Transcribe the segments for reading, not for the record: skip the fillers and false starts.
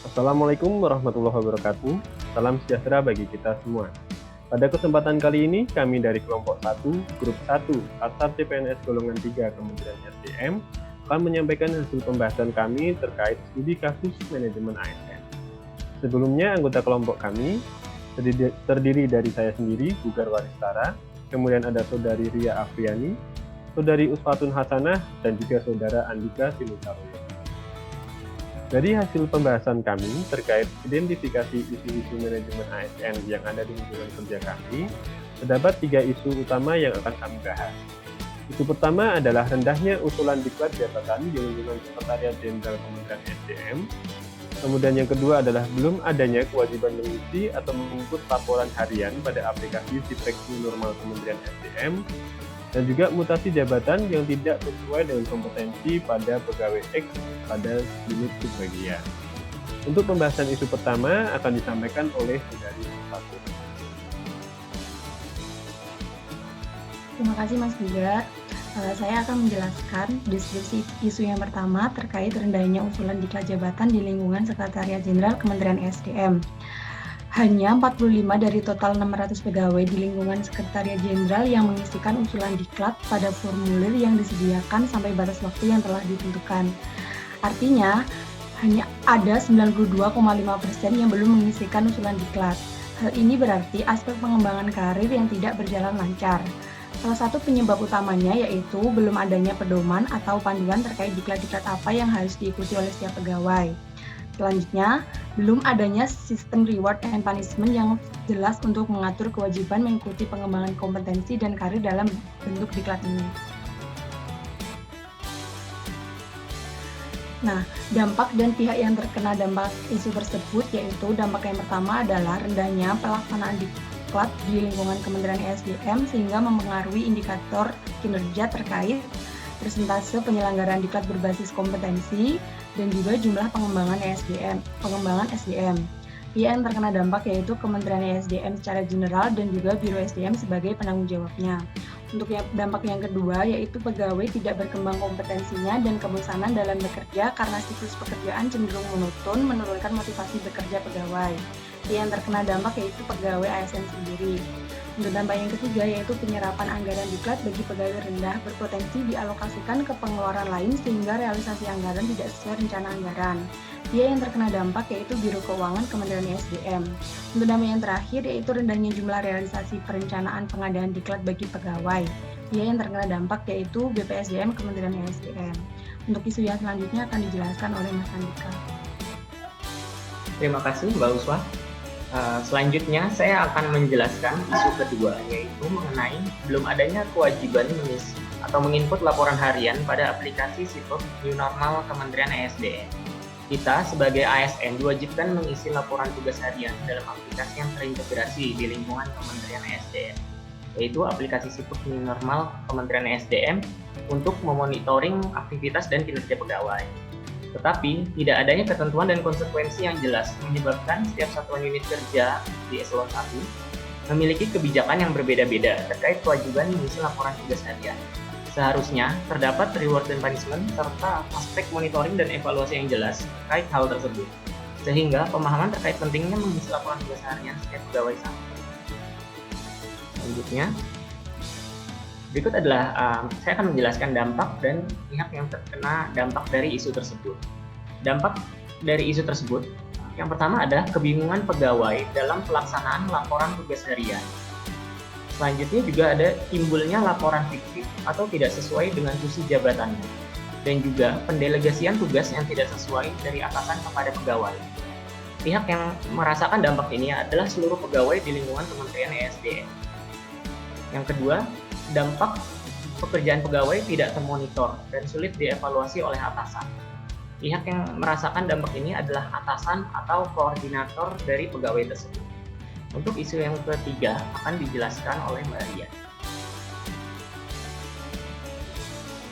Assalamualaikum warahmatullahi wabarakatuh. Salam sejahtera bagi kita semua. Pada kesempatan kali ini, kami dari kelompok 1, grup 1, Asar CPNS golongan 3 Kementerian SDM akan menyampaikan hasil pembahasan kami terkait studi kasus manajemen ASN. Sebelumnya, anggota kelompok kami terdiri dari saya sendiri, Bugar Waristara, kemudian ada Saudari Ria Afriani, Saudari Usfatun Hasanah, dan juga Saudara Andika Sinusaroyo. Dari hasil pembahasan kami terkait identifikasi isu-isu manajemen ASN yang ada di lingkungan kerja kami, terdapat 3 isu utama yang akan kami bahas. Isu pertama adalah rendahnya usulan diklat jabatan di lingkungan Sekretariat Jenderal Kementerian SDM. Kemudian yang kedua adalah belum adanya kewajiban mengisi atau menginput laporan harian pada aplikasi Siprek New Normal Kementerian SDM, dan juga mutasi jabatan yang tidak sesuai dengan kompetensi pada pegawai X pada unit subbagian. Untuk pembahasan isu pertama akan disampaikan oleh Saudari Fatur. Terima kasih Mas Bugar. Saya akan menjelaskan deskripsi isu yang pertama terkait rendahnya usulan diklat jabatan di lingkungan Sekretariat Jenderal Kementerian SDM. Hanya 45 dari total 600 pegawai di lingkungan Sekretariat Jenderal yang mengisikan usulan diklat pada formulir yang disediakan sampai batas waktu yang telah ditentukan. Artinya, hanya ada 92,5% yang belum mengisikan usulan diklat. Hal ini berarti aspek pengembangan karir yang tidak berjalan lancar. Salah satu penyebab utamanya yaitu belum adanya pedoman atau panduan terkait diklat-diklat apa yang harus diikuti oleh setiap pegawai. Selanjutnya, belum adanya sistem reward and punishment yang jelas untuk mengatur kewajiban mengikuti pengembangan kompetensi dan karir dalam bentuk diklat ini. Nah, dampak dan pihak yang terkena dampak isu tersebut yaitu dampak yang pertama adalah rendahnya pelaksanaan diklat di lingkungan Kementerian SDM sehingga mempengaruhi indikator kinerja terkait persentase penyelenggaraan diklat berbasis kompetensi dan juga jumlah pengembangan SDM. Pihak yang terkena dampak yaitu Kementerian SDM secara general dan juga Biro SDM sebagai penanggung jawabnya. Untuk dampak yang kedua yaitu pegawai tidak berkembang kompetensinya dan kebosanan dalam bekerja karena siklus pekerjaan cenderung monoton menurunkan motivasi bekerja pegawai. Yang terkena dampak yaitu pegawai ASN sendiri. Untuk dampak yang ketiga yaitu penyerapan anggaran diklat bagi pegawai rendah berpotensi dialokasikan ke pengeluaran lain sehingga realisasi anggaran tidak sesuai rencana anggaran. Yang terkena dampak yaitu Biro Keuangan Kementerian SDM. Untuk dampak yang terakhir yaitu rendahnya jumlah realisasi perencanaan pengadaan diklat bagi pegawai. Yang terkena dampak yaitu BPSDM Kementerian SDM. Untuk isu yang selanjutnya akan dijelaskan oleh Mas Andika. Terima kasih Mbak Uswa. Selanjutnya saya akan menjelaskan isu kedua yaitu mengenai belum adanya kewajiban mengisi atau menginput laporan harian pada aplikasi Siprek New Normal Kementerian SDM. Kita sebagai ASN diwajibkan mengisi laporan tugas harian dalam aplikasi yang terintegrasi di lingkungan Kementerian SDM, yaitu aplikasi Siprek New Normal Kementerian SDM untuk memonitoring aktivitas dan kinerja pegawai. Tetapi, tidak adanya ketentuan dan konsekuensi yang jelas menyebabkan setiap satuan unit kerja di eselon 1 memiliki kebijakan yang berbeda-beda terkait kewajiban mengisi laporan tugas harian. Seharusnya, terdapat reward dan punishment serta aspek monitoring dan evaluasi yang jelas terkait hal tersebut, sehingga pemahaman terkait pentingnya mengisi laporan tugas harian setiap pegawai sama. Selanjutnya, berikut adalah saya akan menjelaskan dampak dan pihak yang terkena dampak dari isu tersebut. Dampak dari isu tersebut, yang pertama adalah kebingungan pegawai dalam pelaksanaan laporan tugas harian. Selanjutnya juga ada timbulnya laporan fiktif atau tidak sesuai dengan fungsi jabatannya, dan juga pendelegasian tugas yang tidak sesuai dari atasan kepada pegawai. Pihak yang merasakan dampak ini adalah seluruh pegawai di lingkungan Kementerian ESDM. Yang kedua, dampak pekerjaan pegawai tidak termonitor dan sulit dievaluasi oleh atasan. Pihak yang merasakan dampak ini adalah atasan atau koordinator dari pegawai tersebut. Untuk isu yang ketiga akan dijelaskan oleh Mbak Ria.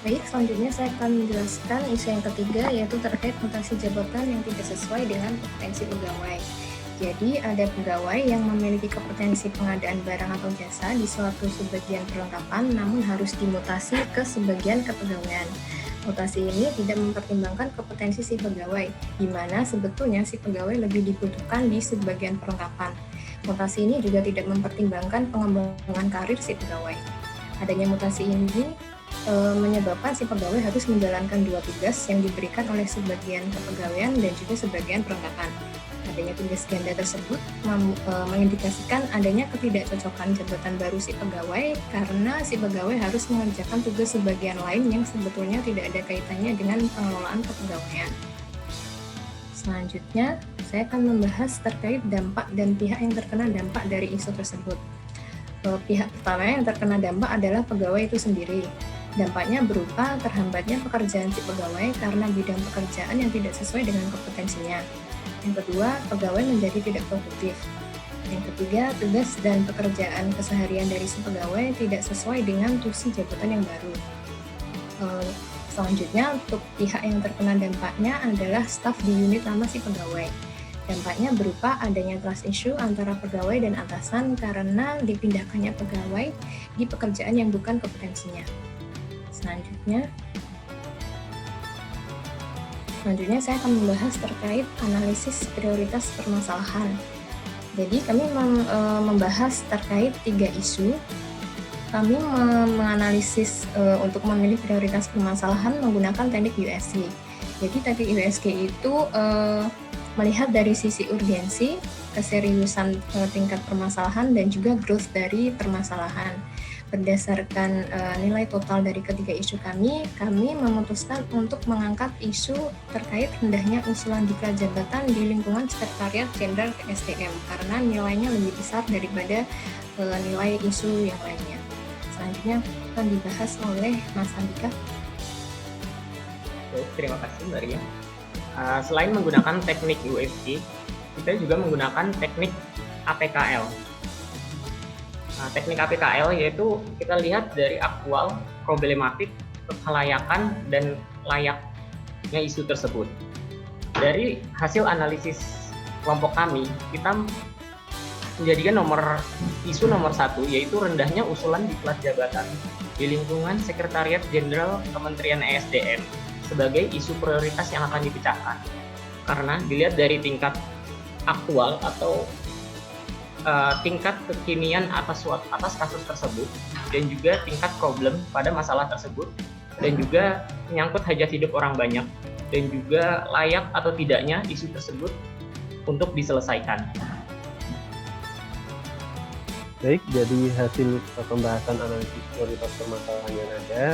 Baik, selanjutnya saya akan menjelaskan isu yang ketiga yaitu terkait mutasi jabatan yang tidak sesuai dengan kompetensi pegawai. Jadi, ada pegawai yang memiliki kompetensi pengadaan barang atau jasa di suatu subbagian perlengkapan namun harus dimutasi ke sebagian kepegawaian. Mutasi ini tidak mempertimbangkan kompetensi si pegawai, di mana sebetulnya si pegawai lebih dibutuhkan di sebagian perlengkapan. Mutasi ini juga tidak mempertimbangkan pengembangan karir si pegawai. Adanya mutasi ini menyebabkan si pegawai harus menjalankan dua tugas yang diberikan oleh sebagian kepegawaian dan juga sebagian perlengkapan. Adanya tugas ganda tersebut mengindikasikan adanya ketidakcocokan jabatan baru si pegawai karena si pegawai harus mengerjakan tugas sebagian lain yang sebetulnya tidak ada kaitannya dengan pengelolaan kepegawaian. Selanjutnya, saya akan membahas terkait dampak dan pihak yang terkena dampak dari isu tersebut. Pihak pertama yang terkena dampak adalah pegawai itu sendiri. Dampaknya berupa terhambatnya pekerjaan si pegawai karena bidang pekerjaan yang tidak sesuai dengan kompetensinya. Yang kedua, pegawai menjadi tidak produktif. Yang ketiga, tugas dan pekerjaan keseharian dari si pegawai tidak sesuai dengan tusi jabatan yang baru. Selanjutnya, untuk pihak yang terkena dampaknya adalah staf di unit lama si pegawai. Dampaknya berupa adanya trust issue antara pegawai dan atasan karena dipindahkannya pegawai di pekerjaan yang bukan kompetensinya. Selanjutnya saya akan membahas terkait analisis prioritas permasalahan. Jadi kami membahas terkait 3 isu. Kami menganalisis untuk memilih prioritas permasalahan menggunakan teknik USG. Jadi teknik USG itu melihat dari sisi urgensi, keseriusan tingkat permasalahan, dan juga growth dari permasalahan. Berdasarkan nilai total dari ketiga isu kami memutuskan untuk mengangkat isu terkait rendahnya usulan diklat jabatan di lingkungan Sekretariat Jenderal SDM karena nilainya lebih besar daripada nilai isu yang lainnya. Selanjutnya akan dibahas oleh Mas Andika. Terima kasih Mbak Ria. Selain menggunakan teknik USG, kita juga menggunakan teknik APKL. Teknik APKL yaitu kita lihat dari aktual, problematik, kelayakan, dan layaknya isu tersebut. Dari hasil analisis kelompok kami, kita menjadikan isu nomor 1 yaitu rendahnya usulan diklat jabatan di lingkungan Sekretariat Jenderal Kementerian ESDM sebagai isu prioritas yang akan dipecahkan. Karena dilihat dari tingkat aktual atau tingkat kekinian atas kasus tersebut dan juga tingkat problem pada masalah tersebut dan juga menyangkut hajat hidup orang banyak dan juga layak atau tidaknya isu tersebut untuk diselesaikan. Baik, jadi hasil pembahasan analisis prioritas permasalahan yang ada,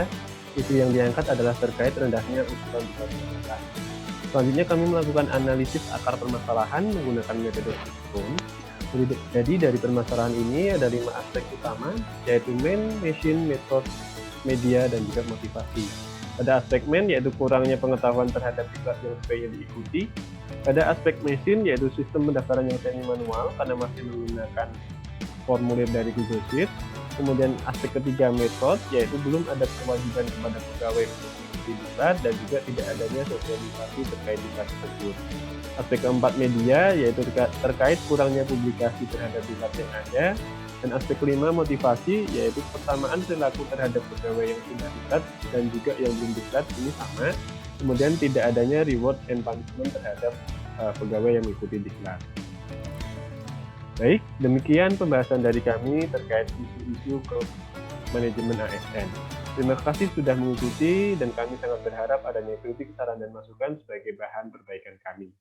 isu yang diangkat adalah terkait rendahnya usulan diklat jabatan. Selanjutnya kami melakukan analisis akar permasalahan menggunakan metode Fishbone. Jadi dari permasalahan ini ada 5 aspek utama, yaitu main, machine, method, media, dan juga motivasi. Pada aspek main yaitu kurangnya pengetahuan terhadap diklat yang sebaiknya diikuti. Pada aspek machine yaitu sistem pendaftaran yang semi manual karena masih menggunakan formulir dari Google Sheet. Kemudian aspek ketiga method yaitu belum ada kewajiban kepada pegawai untuk mengikuti diklat dan juga tidak adanya sosialisasi terkait diklat tersebut. Aspek keempat media yaitu terkait kurangnya publikasi terhadap diklat yang ada. Dan aspek kelima motivasi yaitu persamaan perilaku terhadap pegawai yang sudah diklat dan juga yang belum diklat ini sama. Kemudian tidak adanya reward and punishment terhadap pegawai yang mengikuti diklat. Baik, demikian pembahasan dari kami terkait isu-isu ke manajemen ASN. Terima kasih sudah mengikuti dan kami sangat berharap adanya kritik, saran, dan masukan sebagai bahan perbaikan kami.